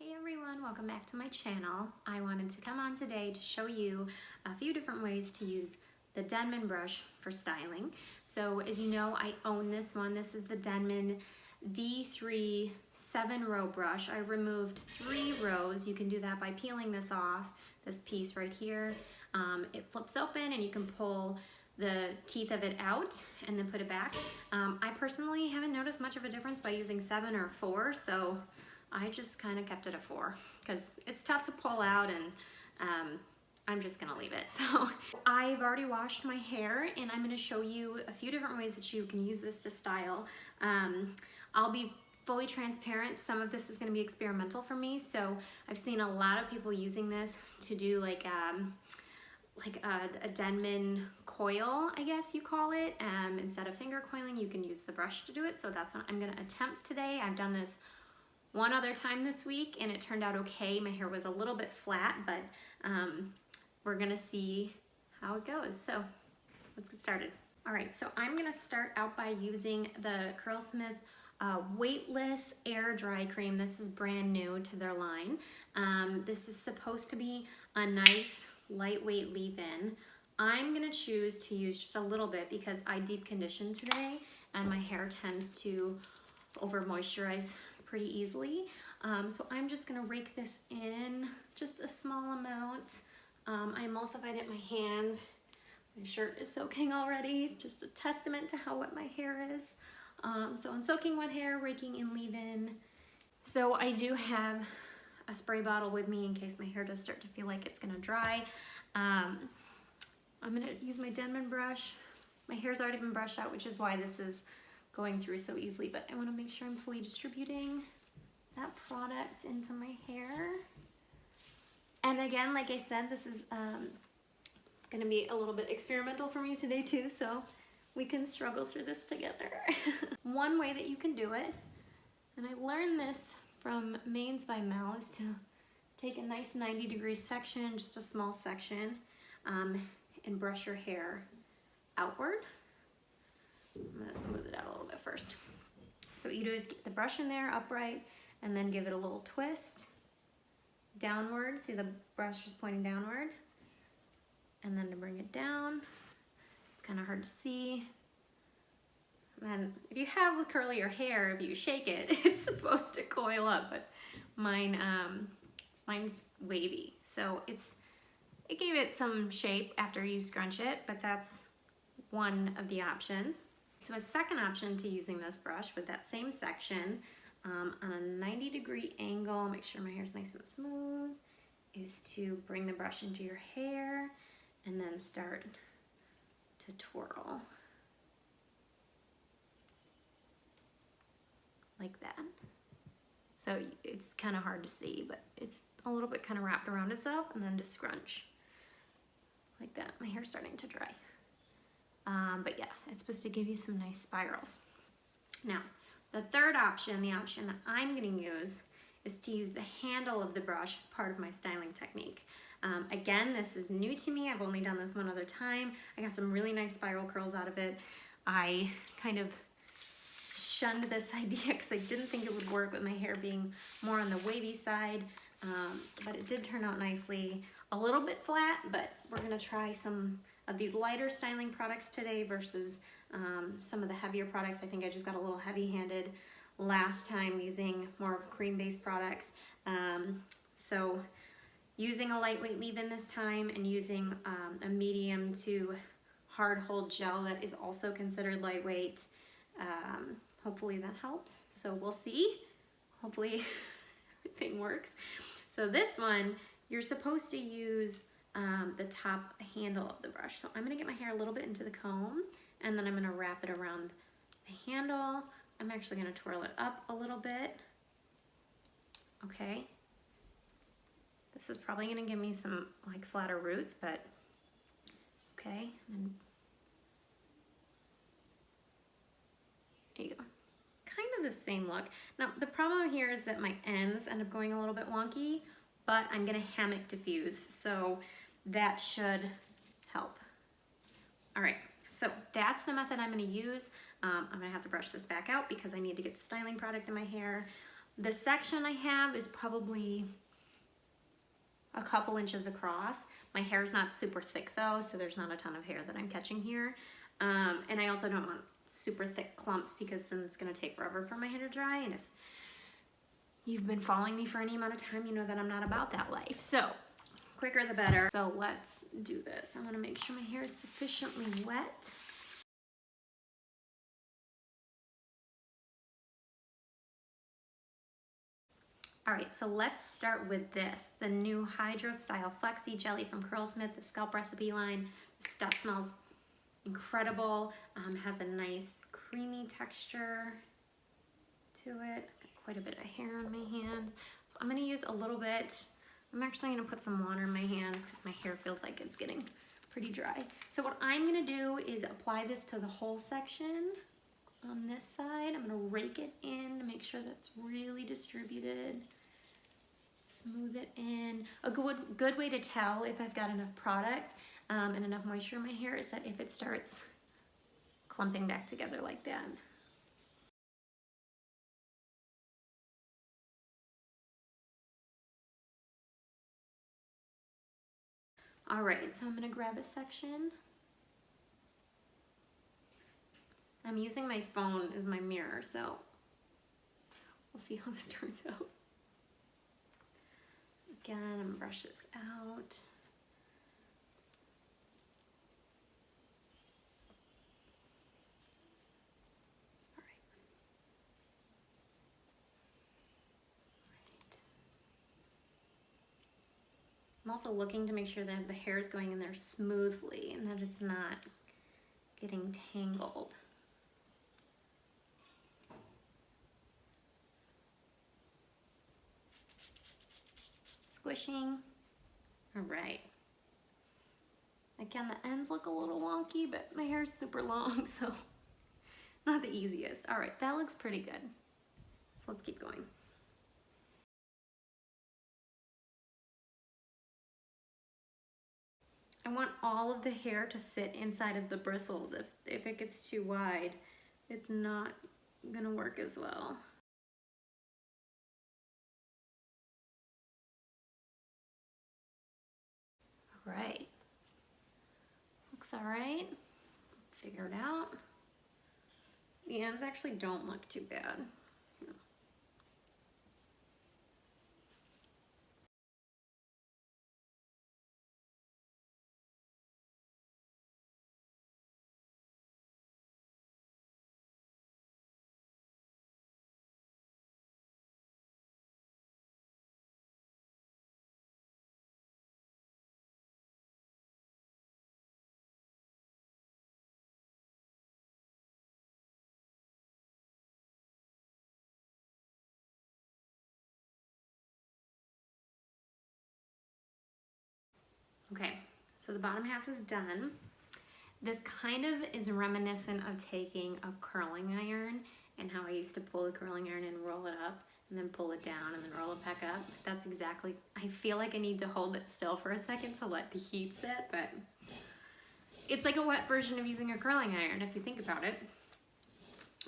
Hey everyone, welcome back to my channel. I wanted to come on today to show you a few different ways to use the Denman brush for styling. So as you know, I own this one. This is the Denman D3 7-row brush. I removed 3 rows. You can do that by peeling this off, this piece right here. It flips open and you can pull the teeth of it out and then put it back. I personally haven't noticed much of a difference by using 7 or 4, so I just kind of kept it at 4 because it's tough to pull out, and I'm just gonna leave it. So I've already washed my hair and I'm gonna show you a few different ways that you can use this to style. I'll be fully transparent. Some of this is gonna be experimental for me. So I've seen a lot of people using this to do like a Denman coil, I guess you call it. Instead of finger coiling, you can use the brush to do it. So that's what I'm gonna attempt today. I've done this one other time this week and it turned out okay. My hair was a little bit flat, but we're gonna see how it goes. So let's get started. All right, so I'm gonna start out by using the Curlsmith Weightless Air Dry Cream. This is brand new to their line. This is supposed to be a nice lightweight leave-in. I'm gonna choose to use just a little bit because I deep condition today and my hair tends to over moisturize pretty easily. So I'm just gonna rake this in just a small amount. I emulsified it in my hands. My shirt is soaking already. It's just a testament to how wet my hair is. So I'm soaking wet hair, raking in leave-in. So I do have a spray bottle with me in case my hair does start to feel like it's gonna dry. I'm gonna use my Denman brush. My hair's already been brushed out, which is why this is going through so easily, but I wanna make sure I'm fully distributing that product into my hair. And again, like I said, this is gonna be a little bit experimental for me today too, so we can struggle through this together. One way that you can do it, and I learned this from Mains by Mel, is to take a nice 90-degree section, just a small section, and brush your hair outward. I'm gonna smooth it out a little bit first. So what you do is get the brush in there upright and then give it a little twist downward. See the brush is pointing downward. And then to bring it down, it's kind of hard to see. And then if you have curlier hair, if you shake it, it's supposed to coil up, but mine's wavy. So it gave it some shape after you scrunch it, but that's one of the options. So a second option to using this brush with that same section on a 90-degree angle, make sure my hair's nice and smooth, is to bring the brush into your hair and then start to twirl. Like that. So it's kind of hard to see, but it's a little bit kind of wrapped around itself, and then to scrunch. Like that. My hair's starting to dry. But yeah, it's supposed to give you some nice spirals. Now, the third option, the option that I'm gonna use, is to use the handle of the brush as part of my styling technique. Again, this is new to me. I've only done this one other time. I got some really nice spiral curls out of it. I kind of shunned this idea because I didn't think it would work with my hair being more on the wavy side, but it did turn out nicely. A little bit flat, but we're gonna try some of these lighter styling products today versus some of the heavier products. I think I just got a little heavy-handed last time using more of cream-based products. So using a lightweight leave-in this time and using a medium to hard hold gel that is also considered lightweight. Hopefully that helps. So we'll see. Hopefully everything works. So this one, you're supposed to use the top handle of the brush. So I'm gonna get my hair a little bit into the comb, and then I'm gonna wrap it around the handle. I'm actually gonna twirl it up a little bit. Okay. This is probably gonna give me some like flatter roots, but okay. And there you go. Kind of the same look. Now the problem here is that my ends end up going a little bit wonky, but I'm gonna hammock diffuse, so that should help. All right, so that's the method I'm gonna use. I'm gonna have to brush this back out because I need to get the styling product in my hair. The section I have is probably a couple inches across. My hair is not super thick though, so there's not a ton of hair that I'm catching here. And I also don't want super thick clumps because then it's gonna take forever for my hair to dry. And if you've been following me for any amount of time, you know that I'm not about that life. So quicker the better. So let's do this. I wanna make sure my hair is sufficiently wet. All right, so let's start with this, the new Hydro Style Flexi Jelly from Curlsmith, the scalp recipe line. The stuff smells incredible, has a nice creamy texture to it. Got quite a bit of hair on my hands. So I'm gonna use a little bit. I'm actually gonna put some water in my hands because my hair feels like it's getting pretty dry. So what I'm gonna do is apply this to the whole section on this side. I'm gonna rake it in to make sure that's really distributed. Smooth it in. A good way to tell if I've got enough product and enough moisture in my hair is that if it starts clumping back together like that. All right, so I'm gonna grab a section. I'm using my phone as my mirror, so we'll see how this turns out. Again, I'm gonna brush this out. All right. I'm also looking to make sure that the hair is going in there smoothly and that it's not getting tangled. Squishing. All right. Again, the ends look a little wonky, but my hair is super long, so not the easiest. All right, that looks pretty good. So let's keep going. I want all of the hair to sit inside of the bristles. If it gets too wide, it's not gonna work as well. All right. Looks all right. Figure it out. The ends actually don't look too bad. Okay, so the bottom half is done. This kind of is reminiscent of taking a curling iron and how I used to pull the curling iron and roll it up and then pull it down and then roll it back up. That's exactly, I feel like I need to hold it still for a second to let the heat sit, but it's like a wet version of using a curling iron if you think about it.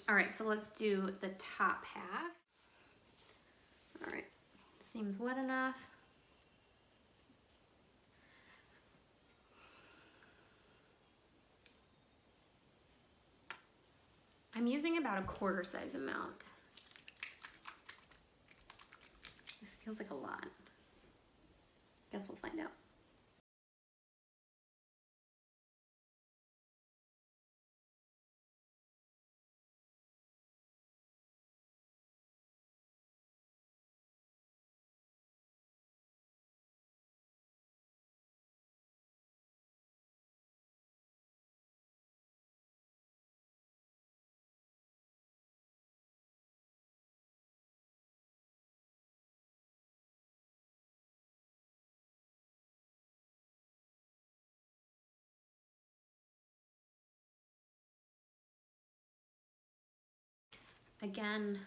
All right, so let's do the top half. All right, seems wet enough. I'm using about a quarter size amount. This feels like a lot. Guess we'll find out. Again,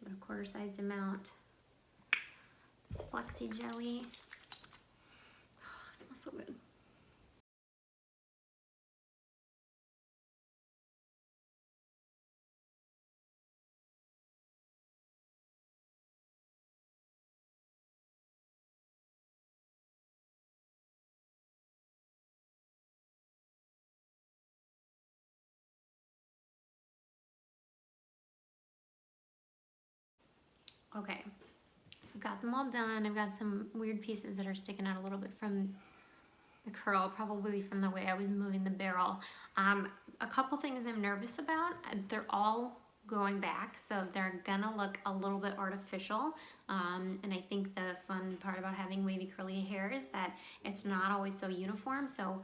about a quarter sized amount. This Flexi jelly. Oh, it smells so good. Okay, so I've got them all done. I've got some weird pieces that are sticking out a little bit from the curl, probably from the way I was moving the barrel. A couple things I'm nervous about. They're all going back, so they're gonna look a little bit artificial. And I think the fun part about having wavy curly hair is that it's not always so uniform. So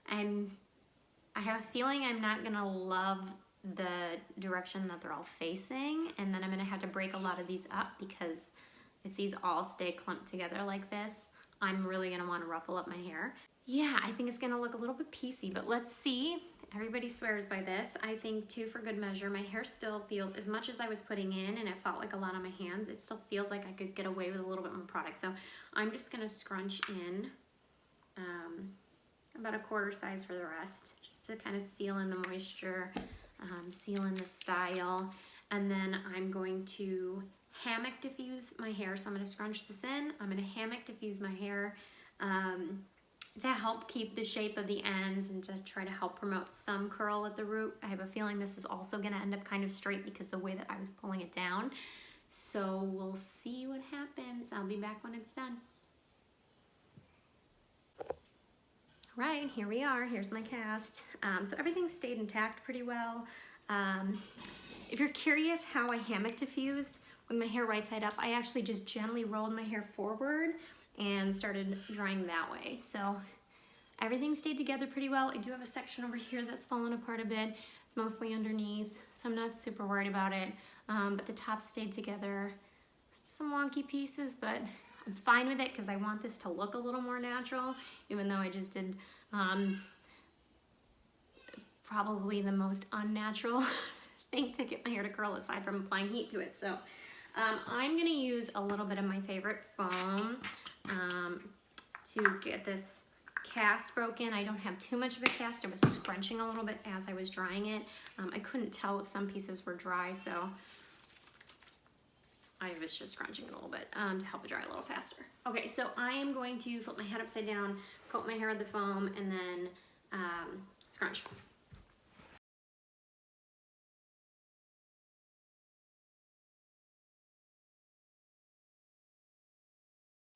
I have a feeling I'm not gonna love the direction that they're all facing, and then I'm gonna have to break a lot of these up, because if these all stay clumped together like this, I'm really gonna wanna ruffle up my hair. Yeah, I think it's gonna look a little bit piecey, but let's see. Everybody swears by this. I think 2 for good measure. My hair still feels, as much as I was putting in and it felt like a lot on my hands, it still feels like I could get away with a little bit more product. So I'm just gonna scrunch in about a quarter size for the rest, just to kind of seal in the moisture, seal in the style. And then I'm going to hammock diffuse my hair. So I'm gonna scrunch this in. I'm gonna hammock diffuse my hair to help keep the shape of the ends and to try to help promote some curl at the root. I have a feeling this is also gonna end up kind of straight because the way that I was pulling it down. So we'll see what happens. I'll be back when it's done. Right, here we are. Here's my cast. So everything stayed intact pretty well. If you're curious how I hammock diffused with my hair right side up, I actually just gently rolled my hair forward and started drying that way. So everything stayed together pretty well. I do have a section over here that's fallen apart a bit. It's mostly underneath, so I'm not super worried about it. But the top stayed together. Some wonky pieces, but I'm fine with it because I want this to look a little more natural, even though I just did probably the most unnatural thing to get my hair to curl aside from applying heat to it. So I'm gonna use a little bit of my favorite foam to get this cast broken. I don't have too much of a cast. I was scrunching a little bit as I was drying it. I couldn't tell if some pieces were dry, so I was just scrunching a little bit to help it dry a little faster. Okay, so I am going to flip my head upside down, coat my hair with the foam, and then scrunch.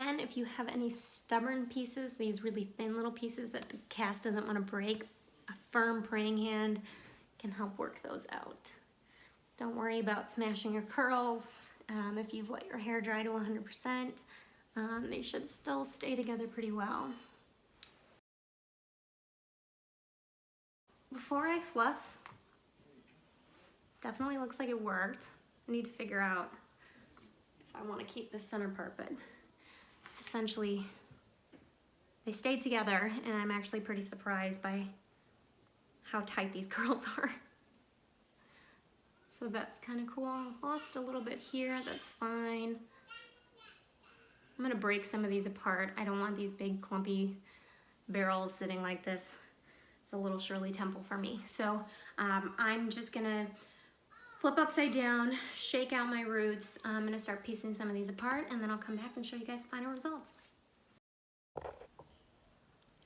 And if you have any stubborn pieces, these really thin little pieces that the cast doesn't want to break, a firm praying hand can help work those out. Don't worry about smashing your curls. If you've let your hair dry to 100%, they should still stay together pretty well. Before I fluff, definitely looks like it worked. I need to figure out if I want to keep this center part, but it's essentially, they stayed together, and I'm actually pretty surprised by how tight these curls are. So that's kind of cool. Lost a little bit here, that's fine. I'm gonna break some of these apart. I don't want these big clumpy barrels sitting like this. It's a little Shirley Temple for me. So I'm just gonna flip upside down, shake out my roots. I'm gonna start piecing some of these apart, and then I'll come back and show you guys final results.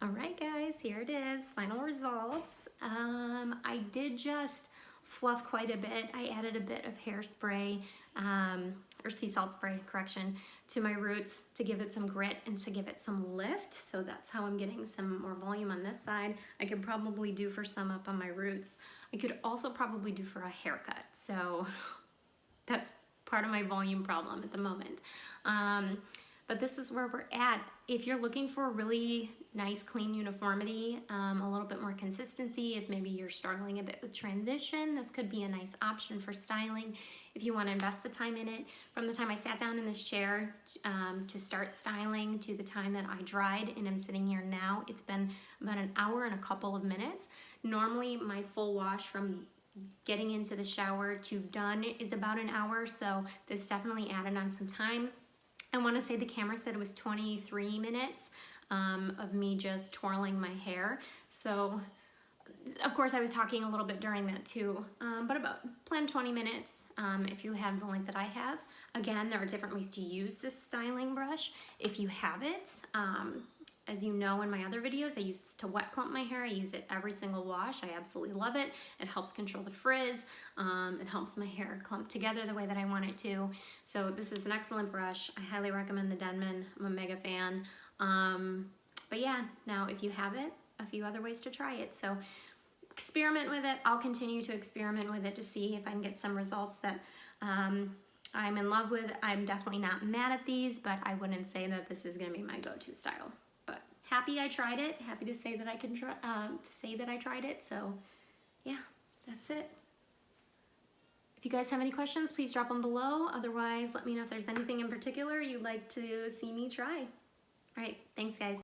All right, guys, here it is, final results. I did just fluff quite a bit. I added a bit of hairspray, or sea salt spray, correction, to my roots to give it some grit and to give it some lift. So that's how I'm getting some more volume on this side. I could probably do for some up on my roots. I could also probably do for a haircut. So that's part of my volume problem at the moment. But this is where we're at. If you're looking for a really nice, clean uniformity, a little bit more consistency, if maybe you're struggling a bit with transition, this could be a nice option for styling. If you want to invest the time in it, from the time I sat down in this chair to start styling to the time that I dried and I'm sitting here now, it's been about an hour and a couple of minutes. Normally my full wash from getting into the shower to done is about an hour, so this definitely added on some time. I want to say the camera said it was 23 minutes of me just twirling my hair. So, of course, I was talking a little bit during that too, but plan 20 minutes if you have the length that I have. Again, there are different ways to use this styling brush. If you have it, as you know in my other videos, I use this to wet clump my hair. I use it every single wash. I absolutely love it. It helps control the frizz. It helps my hair clump together the way that I want it to. So this is an excellent brush. I highly recommend the Denman. I'm a mega fan. But yeah, now if you have it, a few other ways to try it. So experiment with it. I'll continue to experiment with it to see if I can get some results that I'm in love with. I'm definitely not mad at these, but I wouldn't say that this is gonna be my go-to style. But happy I tried it. Happy to say that I can say that I tried it. So yeah, that's it. If you guys have any questions, please drop them below. Otherwise, let me know if there's anything in particular you'd like to see me try. All right, thanks guys.